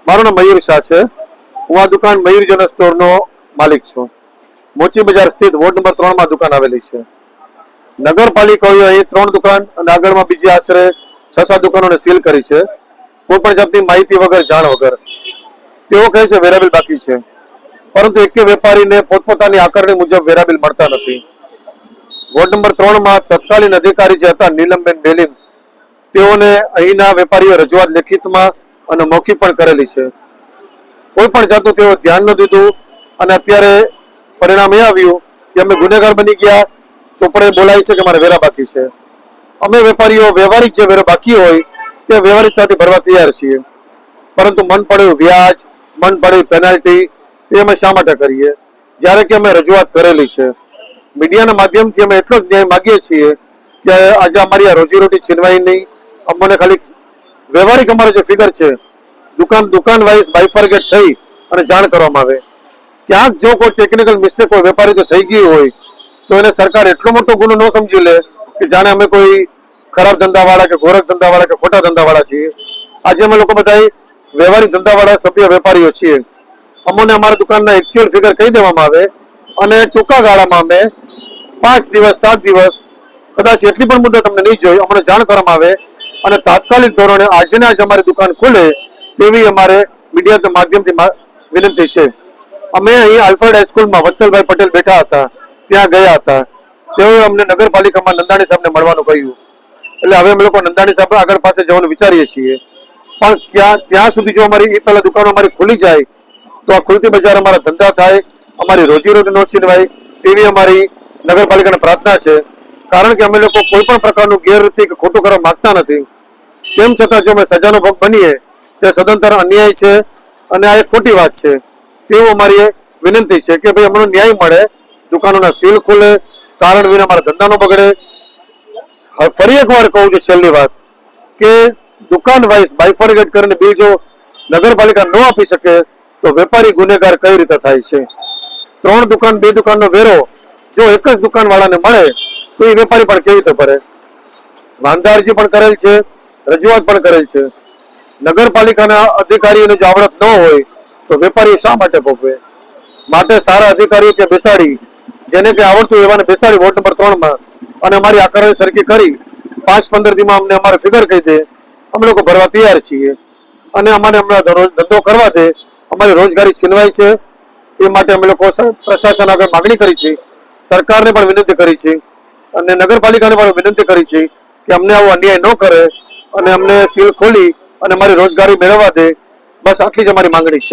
મારું નામ મયુર શાહ છે. હું આ દુકાન મયુર જનરલ સ્ટોરનો માલિક છું. મોચી બજાર સ્થિત વોર્ડ નંબર 3 માં દુકાન આવેલી છે. નગરપાલિકાએ અહીં 3 દુકાન અને આગળમાં બીજી આશરે 6-7 દુકાનોને સીલ કરી છે, કોઈ પણ જાતની માહિતી વગર, જાણ વગર. તેઓ કહે છે વેરાબિલ બાકી છે, પરંતુ એક વેપારીને પોતપોતાની આકારણી મુજબ વેરાબિલ મળતા નથી. વોર્ડ નંબર 3 માં તત્કાલીન અધિકારી જે હતા નીલમબેન બેલીન, તેઓને અહીંના વેપારીઓ રજૂઆત લેખિતમાં અને મૌખિક પણ કરેલી છે. કોઈ પણ જાતનું તેઓ ધ્યાન ન દીધું અને અત્યારે પરિણામ એ આવ્યું કે અમે ગુનેગાર બની ગયા. ચોપડે બોલાય છે કે મારે વેરા બાકી છે. અમે વેપારીઓ વ્યવહારિક જે વેરા બાકી હોય તે વ્યવહારિકતાથી ભરવા તૈયાર છીએ, પરંતુ મન પડ્યું વ્યાજ, મન પડ્યું પેનલ્ટી, તે અમે શા માટે કરીએ, જ્યારે કે અમે રજૂઆત કરેલી છે. મીડિયાના માધ્યમથી અમે એટલો જ ન્યાય માગીએ છીએ કે આજે અમારી આ રોજીરોટી છીનવાય નહીં. અમને ખાલી વ્યવહારિક અમારો જે ફિગર છે, દુકાન વાઇઝ બાયફર્ગેટ થઈ અને જાણ કરવામાં આવે. ક્યાંક જો કોઈ ટેકનિકલ મિસ્ટેક કોઈ વેપારી તો થઈ ગઈ હોય તો એને સરકાર એટલો મોટો ગુનો ન સમજી લે કે જાણે અમે કોઈ ખરાબ ધંધાવાળા કે ગોરખ ધંધાવાળા કે ખોટા ધંધાવાળા છીએ. આજે અમે લોકો બધા વ્યવહારિક ધંધાવાળા સભ્ય વેપારીઓ છીએ. અમને અમારા દુકાનના એકચ્યુઅલ ફિગર કહી દેવામાં આવે અને ટૂંકા ગાળામાં અમે 5 દિવસ 7 દિવસ કદાચ એટલી પણ મુદત અમને નહીં જોઈ, અમને જાણ કરવામાં આવે અને તાત્કાલિક ધોરણે આજને આજ અમારી દુકાન ખુલે તેવી અમારે મીડિયા માધ્યમથી વિનંતી છે. અમે અહીં આલ્ફ્રેડ હાઈસ્કૂલમાં વત્સલભાઈ પટેલ બેઠા હતા, ત્યાં ગયા હતા. તેઓએ અમને નગરપાલિકામાં નંદાણી સાહેબને મળવાનું કહ્યું. એટલે હવે અમે લોકો નંદાણી સાહેબ આગળ પાસે જવાનું વિચારીએ છીએ. પણ ત્યાં સુધી જો અમારી પહેલા દુકાનો અમારી ખુલી જાય તો આ ખુલતી બજાર અમારા ધંધા થાય, અમારી રોજીરોટી ન છીનવાય તેવી અમારી નગરપાલિકાને પ્રાર્થના છે. કારણ કે અમે લોકો કોઈ પણ પ્રકારનું ગેરરીતિ કે ખોટું કરવા માંગતા નથી. તેમ છતાં જો અમે સજાનો ભોગ બનીએ તે સદંતર અન્યાય છે અને આ એક ખોટી વાત છે. તેવું અમારી વિનંતી છે કે ભાઈ અમને ન્યાય મળે, દુકાનોના સીલ ખુલે, કારણ વિના અમારા ધંધાનો બગડે. ફરી એકવાર કહું છું છેલ્લી વાત કે દુકાન વાઇઝ બાયફર્ગેટ કરીને બિલ જો નગરપાલિકા ન આપી શકે તો વેપારી ગુનેગાર કઈ રીતે થાય છે? 3 દુકાન 2 દુકાનનો વેરો જો એક જ દુકાન વાળાને મળે તો એ વેપારી પણ કેવી રીતે ભરે? વાંધા અરજી પણ કરેલ છે, રજૂઆત પણ કરેલ છે. નગરપાલિકાના અધિકારીઓને જો આવડત ન હોય તો વેપારીઓ શા માટે ભોગવે? માટે સારા અધિકારીઓ ત્યાં બેસાડી, જેને કે આવડતું એવાને બેસાડી વોર્ડ નંબર 3 માં અને અમારી આકારણી સરખી કરી 5-15 દીમાં અમને અમારે ફિગર કહી દે, અમે લોકો ભરવા તૈયાર છીએ. અને અમને હમણાં ધંધો કરવા દે, અમારી રોજગારી છીનવાય છે. એ માટે અમે લોકો પ્રશાસન આગળ માગણી કરી છે, સરકારને પણ વિનંતી કરી છે અને નગરપાલિકાને પણ વિનંતી કરી છે કે અમને આવો અન્યાય ન કરે અને અમને સીલ ખોલી અને અમારી રોજગારી મેળવવા દે. બસ આટલી જ અમારી માંગણી છે.